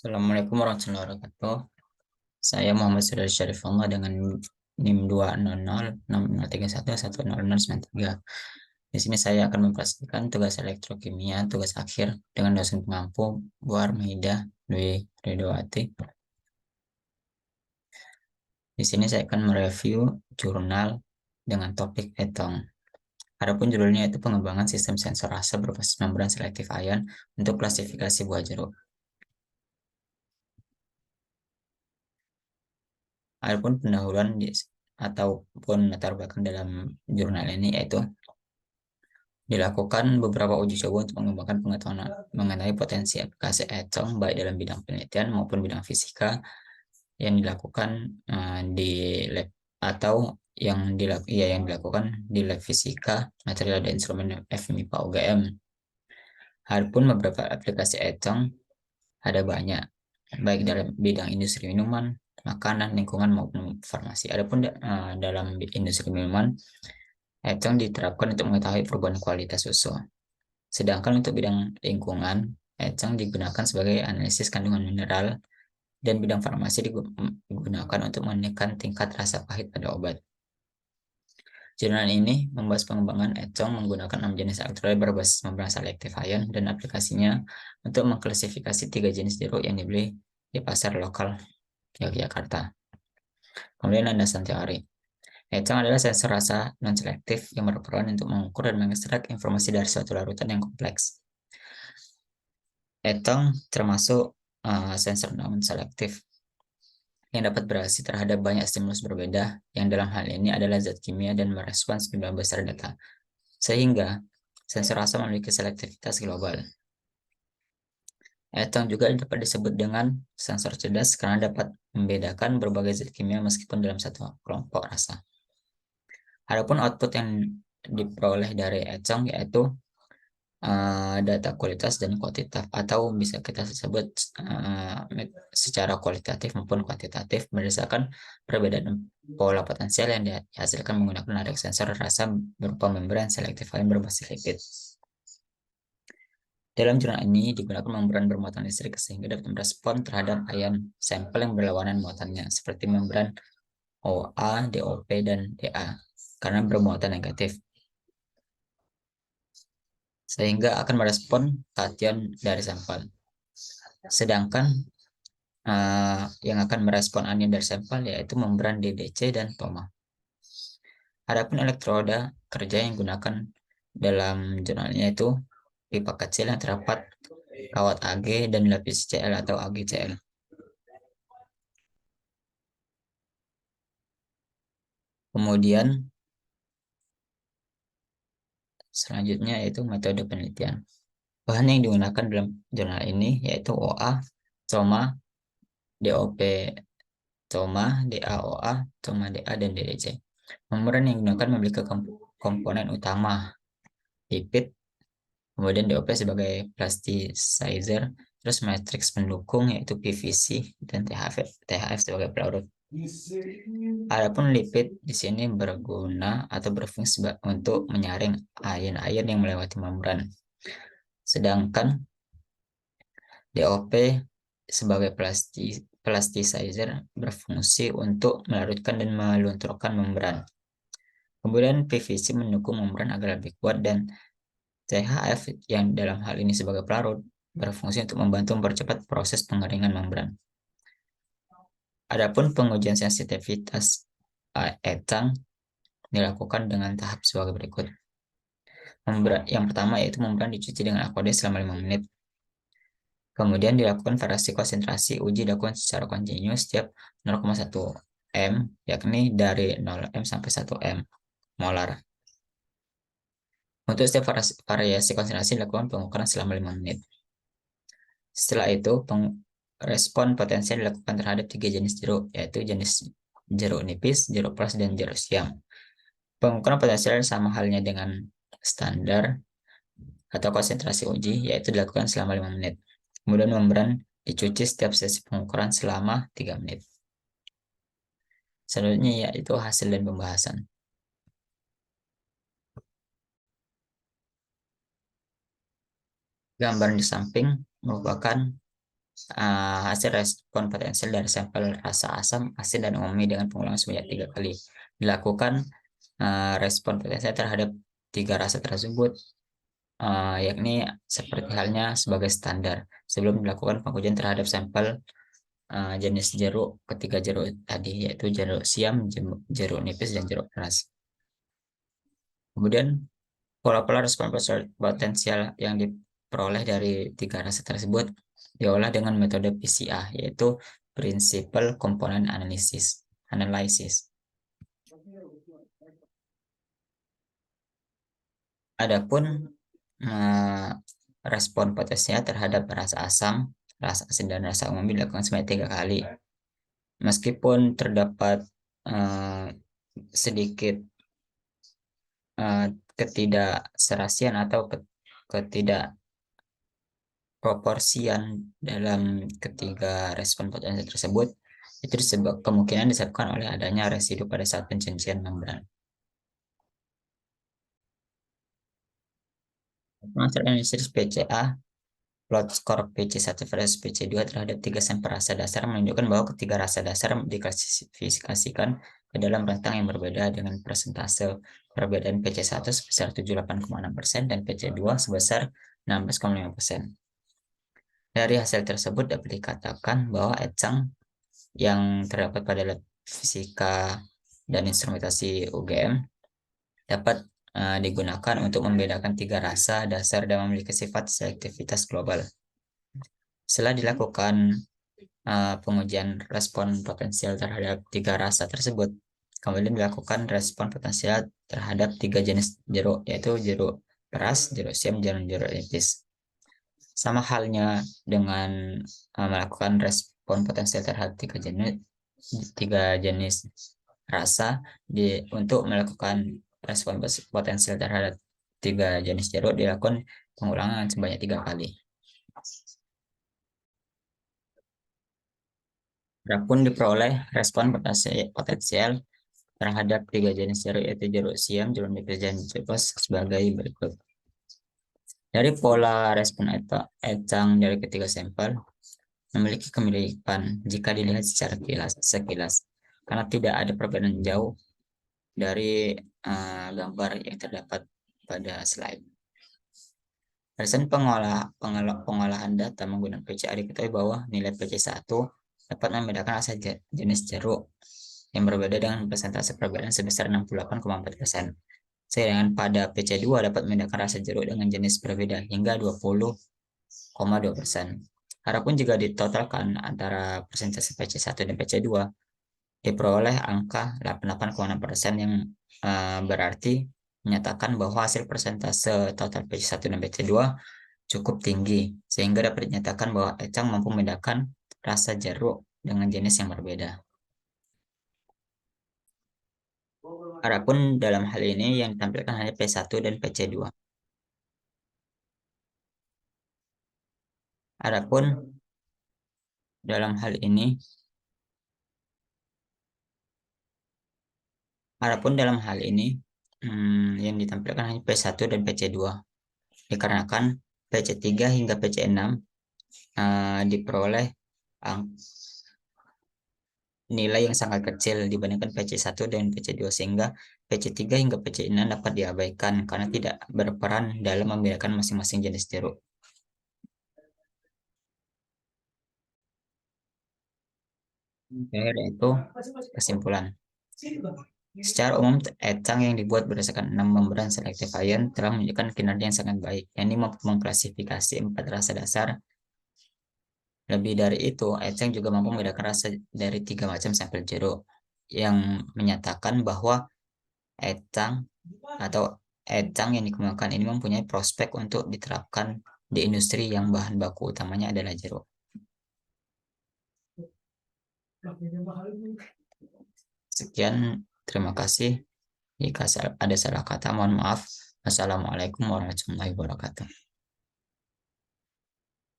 Assalamualaikum warahmatullahi wabarakatuh. Saya Muhammad Sudar Syarifullah dengan NIM 20060311093. Di sini saya akan mempresentasikan tugas elektrokimia, tugas akhir dengan dosen pengampu Bu Armida Dwi Ridowati. Di sini saya akan mereview jurnal dengan topik etong. Adapun judulnya itu pengembangan sistem sensor rasa berbasis membran selektif ion untuk klasifikasi buah jeruk. Adapun pendahuluan ataupun latar belakang dalam jurnal ini yaitu dilakukan beberapa uji coba untuk mengembangkan pengetahuan mengenai potensi aplikasi etong baik dalam bidang penelitian maupun bidang fisika yang dilakukan di lab atau yang dilakukan di lab fisika material dan instrumen FMIPA UGM. Adapun beberapa aplikasi etong ada banyak baik dalam bidang industri minuman, makanan, lingkungan maupun farmasi. Adapun dalam industri minuman, etong diterapkan untuk mengetahui perubahan kualitas susu. Sedangkan untuk bidang lingkungan, etong digunakan sebagai analisis kandungan mineral dan bidang farmasi digunakan untuk menekan tingkat rasa pahit pada obat. Jurnal ini membahas pengembangan etong menggunakan 6 jenis elektrolit berbasis membran selektif ion dan aplikasinya untuk mengklasifikasi 3 jenis jeruk yang dibeli di pasar lokal Yogyakarta. Kemudian landasan teori. Etong adalah sensor rasa non-selektif yang berperan untuk mengukur dan mengekstrak informasi dari suatu larutan yang kompleks. Etong termasuk sensor non-selektif yang dapat bereaksi terhadap banyak stimulus berbeda, yang dalam hal ini adalah zat kimia dan merespons jumlah besar data. Sehingga sensor rasa memiliki selektivitas global. Etong juga dapat disebut dengan sensor cerdas karena dapat membedakan berbagai zat kimia meskipun dalam satu kelompok rasa. Adapun output yang diperoleh dari etong yaitu data kualitas dan kuantitatif, atau bisa kita sebut secara kualitatif maupun kuantitatif berdasarkan perbedaan pola potensial yang dihasilkan menggunakan narik sensor rasa berupa membran selektif ion berbasis lipid. Dalam jurnal ini digunakan membran bermuatan listrik sehingga dapat merespon terhadap ion sampel yang berlawanan muatannya seperti membran OA, DOP, dan DA karena bermuatan negatif, sehingga akan merespon kation dari sampel. Sedangkan yang akan merespon anion dari sampel yaitu membran DDC dan TOMA. Adapun elektroda kerja yang digunakan dalam jurnalnya itu pipa kecil yang terdapat kawat Ag dan lapis Cl atau AgCl. Kemudian selanjutnya yaitu metode penelitian. Bahan yang digunakan dalam jurnal ini yaitu OA, TOMA, DOP, TOMA, DAOA, TOMA DA, dan DDC. Membran yang digunakan memiliki komponen utama lipid, kemudian DOP sebagai plasticizer, terus matriks pendukung yaitu PVC dan THF sebagai pelarut. Adapun lipid di sini berguna atau berfungsi untuk menyaring ion-ion yang melewati membran. Sedangkan DOP sebagai plasticizer berfungsi untuk melarutkan dan melunturkan membran. Kemudian PVC mendukung membran agar lebih kuat, dan THF yang dalam hal ini sebagai pelarut berfungsi untuk membantu mempercepat proses pengeringan membran. Adapun pengujian sensitivitas etang dilakukan dengan tahap sebagai berikut. Yang pertama yaitu membran dicuci dengan aqueous selama 5 menit. Kemudian dilakukan variasi konsentrasi. Uji dilakukan secara kontinu setiap 0,1 m, yakni dari 0 m sampai 1 m molar. Untuk setiap variasi konsentrasi dilakukan pengukuran selama 5 menit. Setelah itu, respon potensial dilakukan terhadap 3 jenis jeruk, yaitu jenis jeruk nipis, jeruk peras, dan jeruk siam. Pengukuran potensial sama halnya dengan standar atau konsentrasi uji, yaitu dilakukan selama 5 menit. Kemudian membran dicuci setiap sesi pengukuran selama 3 menit. Selanjutnya yaitu hasil dan pembahasan. Gambar di samping merupakan Hasil respon potensial dari sampel rasa asam, asin, dan umami dengan pengulangan sebanyak 3 kali. Dilakukan respon potensial terhadap 3 rasa tersebut, yakni seperti halnya sebagai standar sebelum dilakukan pengujian terhadap sampel jenis jeruk ketiga jeruk tadi, yaitu jeruk siam, jeruk nipis, dan jeruk keras. Kemudian pola-pola respon potensial yang diperoleh dari 3 rasa tersebut diolah dengan metode PCA, yaitu Principal Component Analysis. Adapun respon potensial terhadap rasa asam, rasa asin, dan rasa umami dilakukan sebanyak 3 kali. Meskipun terdapat sedikit ketidakserasian atau ketidakproporsian dalam ketiga respon potensial tersebut, itu kemungkinan disebabkan oleh adanya residu pada saat pencucian membran. Master analysis PCA, plot skor PC1 versus PC2 terhadap 3 sampel rasa dasar menunjukkan bahwa ketiga rasa dasar diklasifikasikan ke dalam rentang yang berbeda dengan persentase perbedaan PC1 sebesar 78,6% dan PC2 sebesar 16,5%. Dari hasil tersebut dapat dikatakan bahwa ecang yang terdapat pada lab fisika dan instrumentasi UGM dapat digunakan untuk membedakan 3 rasa dasar dan memiliki sifat selektivitas global. Setelah dilakukan pengujian respon potensial terhadap 3 rasa tersebut, kemudian dilakukan respon potensial terhadap 3 jenis jeruk, yaitu jeruk keras, jeruk siam, dan jeruk nipis. Sama halnya dengan melakukan respon potensial terhadap 3 jenis rasa untuk melakukan respon potensial terhadap 3 jenis jeruk dilakukan pengulangan sebanyak 3 kali. Adapun diperoleh respon potensial terhadap 3 jenis jeruk, yaitu jeruk siam, jeruk nipis, dan jeruk keras sebagai berikut. Dari pola respon ecang dari ketiga sampel memiliki kemiripan jika dilihat secara sekilas, karena tidak ada perbedaan jauh dari gambar yang terdapat pada slide. Alasan pengolahan data menggunakan PCA diketahui bahwa nilai PC1 dapat membedakan rasa jenis jeruk yang berbeda dengan persentase perbedaan sebesar 68,4%. Sedangkan pada PC2 dapat membedakan rasa jeruk dengan jenis berbeda hingga 20,2%. Adapun jika ditotalkan antara persentase PC1 dan PC2, diperoleh angka 88,6% yang berarti menyatakan bahwa hasil persentase total PC1 dan PC2 cukup tinggi, sehingga dapat dinyatakan bahwa ecang mampu membedakan rasa jeruk dengan jenis yang berbeda. Adapun dalam hal ini yang ditampilkan hanya P1 dan PC2. Adapun dalam hal ini yang ditampilkan hanya P1 dan PC2 dikarenakan PC3 hingga PC6 diperoleh nilai yang sangat kecil dibandingkan PC1 dan PC2, sehingga PC3 hingga PC6 dapat diabaikan karena tidak berperan dalam membedakan masing-masing jenis jeruk. Yaitu kesimpulan. Secara umum, ecang yang dibuat berdasarkan 6 membran selective ion telah menunjukkan kinerja yang sangat baik, yakni mampu mengklasifikasi 4 rasa dasar. Lebih dari itu, ecang juga mampu membedakan rasa dari 3 macam sampel jeruk, yang menyatakan bahwa ecang yang dikembangkan ini mempunyai prospek untuk diterapkan di industri yang bahan baku utamanya adalah jeruk. Sekian, terima kasih. Jika ada salah kata, mohon maaf. Wassalamualaikum warahmatullahi wabarakatuh.